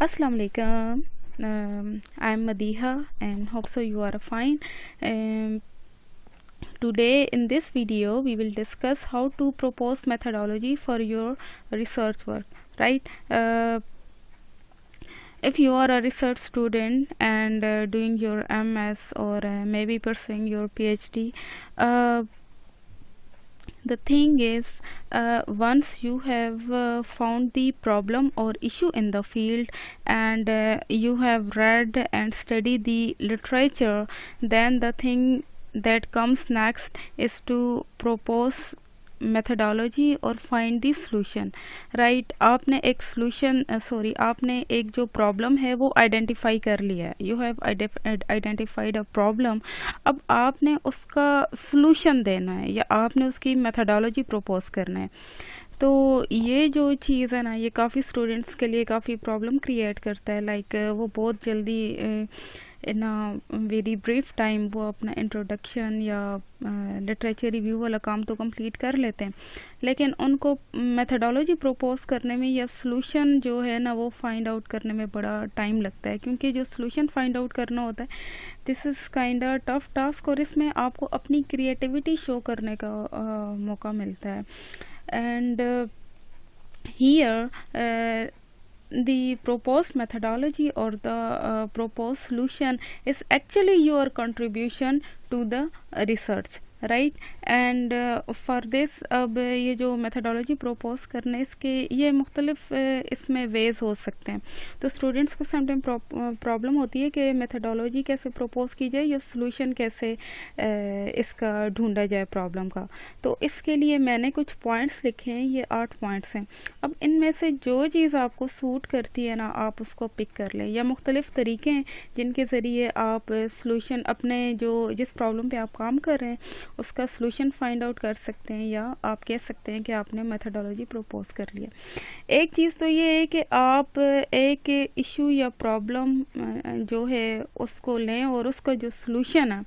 Assalamu alaikum. I'm Madiha and hope so you are fine. Um, Today in this video we will discuss how to propose methodology for your research work, right? If you are a research student and doing your MS or maybe pursuing your PhD, the thing is, once you have found the problem or issue in the field and you have read and studied the literature, then the thing that comes next is to propose methodology or find the solution, right? आपने एक solution आपने एक जो problem है वो identify कर लिया है. You have identified a problem. अब आपने उसका solution देना है या आपने उसकी methodology propose करना है. तो ये जो चीज़ है ना, ये काफ़ी स्टूडेंट्स के लिए काफ़ी प्रॉब्लम क्रिएट करता है. लाइक वो बहुत जल्दी इन वेरी ब्रीफ टाइम वो अपना इंट्रोडक्शन या लिटरेचर रिव्यू वाला काम तो कंप्लीट कर लेते हैं, लेकिन उनको मेथडोलॉजी प्रपोज करने में या सॉल्यूशन जो है ना वो फाइंड आउट करने में बड़ा टाइम लगता है, क्योंकि जो सॉल्यूशन फाइंड आउट करना होता है this is kind a tough task और इसमें आपको अपनी क्रिएटिविटी शो करने का मौका मिलता है. And here the proposed methodology or the proposed solution is actually your contribution to the research, right? And for this अब ये जो methodology propose करने इसके ये मुख्तलिफ इसमें ways हो सकते हैं. तो students को sometimes problem होती है कि methodology कैसे propose की जाए या solution कैसे इसका ढूंढा जाए problem का. तो इसके लिए मैंने कुछ points लिखे हैं, ये 8 points हैं. अब इनमें से जो चीज़ आपको सूट करती है ना आप उसको पिक कर लें, या मुख्तलिफ तरीके हैं जिनके ज़रिए आप सॉल्यूशन अपने जो जिस प्रॉब्लम पे आप काम कर रहे हैं उसका सॉल्यूशन फाइंड आउट कर सकते हैं, या आप कह सकते हैं कि आपने मेथडोलॉजी प्रपोज कर लिया. एक चीज़ तो ये है कि आप एक इशू या प्रॉब्लम जो है उसको लें और उसका जो सॉल्यूशन है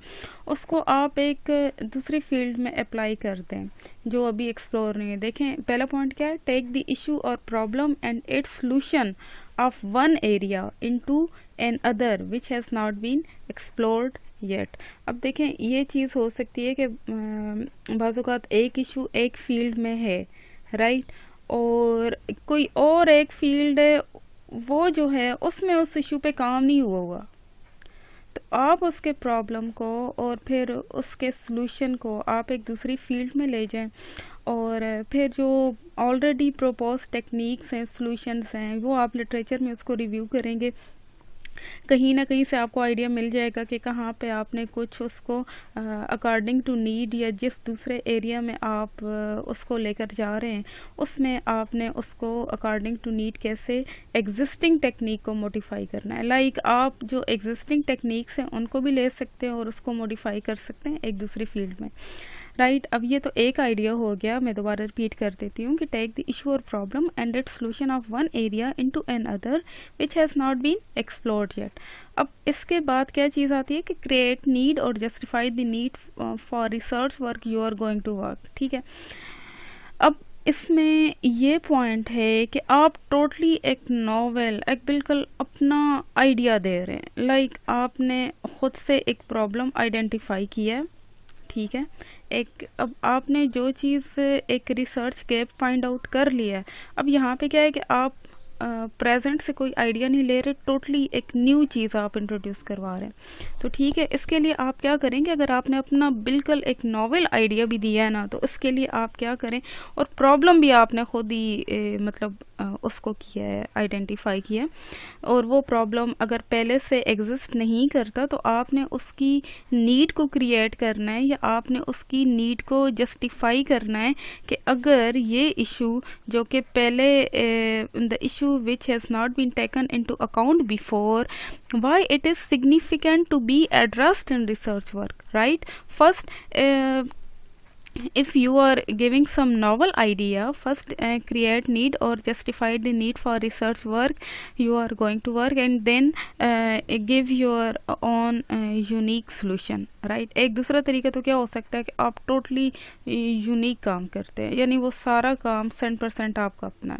उसको आप एक दूसरी फील्ड में अप्लाई कर दें जो अभी एक्सप्लोर नहीं है. देखें पहला पॉइंट क्या है, टेक द इशू और problem and its solution of one area into another which has not been explored yet. अब देखें ये चीज़ हो सकती है कि बाज़ औक़ात एक इशू एक फील्ड में है, राइट, और कोई और एक फील्ड है वो जो है उसमें उस इशू पे काम नहीं हुआ. तो आप उसके प्रॉब्लम को और फिर उसके सॉल्यूशन को आप एक दूसरी फील्ड में ले जाएं और फिर जो ऑलरेडी प्रपोज टेक्निक्स हैं, सॉल्यूशंस हैं, वो आप लिटरेचर में उसको रिव्यू करेंगे. कहीं ना कहीं से आपको आइडिया मिल जाएगा कि कहाँ पे आपने कुछ उसको अकॉर्डिंग टू नीड या जिस दूसरे एरिया में आप उसको लेकर जा रहे हैं उसमें आपने उसको अकॉर्डिंग टू नीड कैसे एग्जिस्टिंग टेक्निक को मॉडिफाई करना है. लाइक आप जो एग्जिस्टिंग टेक्निक्स हैं उनको भी ले सकते हैं और उसको मॉडिफाई कर सकते हैं एक दूसरी फील्ड में, राइट. अब ये तो एक आइडिया हो गया, मैं दोबारा रिपीट कर देती हूँ कि टेक द इशू और problem and its solution of one area into another which has not been explored yet. अब इसके बाद क्या चीज़ आती है कि क्रिएट नीड और justify the need for research work you are going to work. ठीक है, अब इसमें ये पॉइंट है कि आप टोटली एक नॉवेल एक बिल्कुल अपना आइडिया दे रहे हैं. लाइक आपने ख़ुद से एक प्रॉब्लम आइडेंटिफाई किया है, ठीक है, एक अब आपने जो चीज़ एक रिसर्च गैप फाइंड आउट कर लिया है. अब यहाँ पे क्या है कि आप प्रेजेंट से कोई आइडिया नहीं ले रहे, टोटली एक न्यू चीज़ आप इंट्रोड्यूस करवा रहे हैं. तो ठीक है, इसके लिए आप क्या करेंगे, अगर आपने अपना बिल्कुल एक नॉवेल आइडिया भी दिया है ना तो इसके लिए आप क्या करें, और प्रॉब्लम भी आपने खुद ही मतलब उसको किया है, आइडेंटिफाई किया है, और वो प्रॉब्लम अगर पहले से एग्जिस्ट नहीं करता तो आपने उसकी नीड को क्रिएट करना है या आपने उसकी नीड को जस्टिफाई करना है कि अगर ये इशू जो कि पहले the issue which has not been taken into account before, why it is significant to be addressed in research work, right? First if you are giving some novel idea, first create need or justify the need for research work you are going to work, and then give your own unique solution, right? एक दूसरा तरीका तो क्या हो सकता है कि आप टोटली यूनिक काम करते हैं, यानी वो सारा काम 100% आपका अपना है,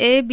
AB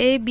AB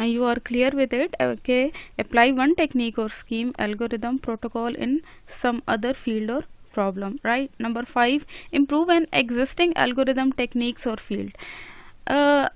you are clear with it. Okay, apply one technique or scheme algorithm protocol in some other field or problem. Right, number 5, improve an existing algorithm techniques or field.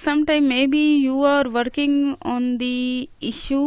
sometime maybe you are working on the issue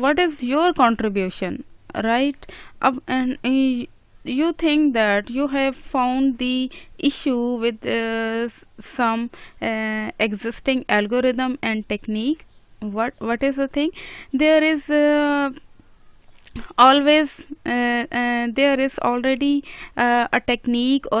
what is your contribution, right? You think that you have found the issue with some existing algorithm and technique. What is the thing? There is there is already a technique or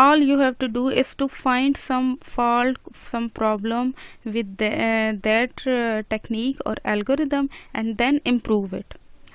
all you have to do is to find some fault, some problem with that technique or algorithm and then improve it.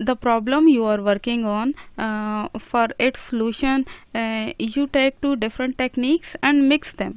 the problem you are working on, for its solution you take 2 different techniques and mix them.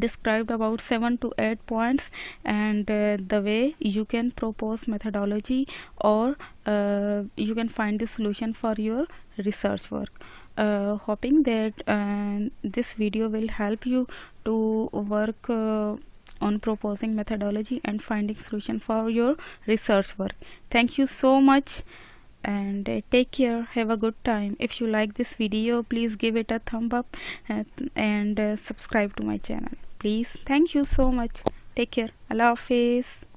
described about 7 to 8 points and the way you can propose methodology or you can find the solution for your research work. Hoping that this video will help you to work on proposing methodology and finding solution for your research work. Thank you so much and take care. Have a good time. If you like this video, please give it a thumb up and subscribe to my channel, please. Thank you so much. Take care. Allah Hafiz.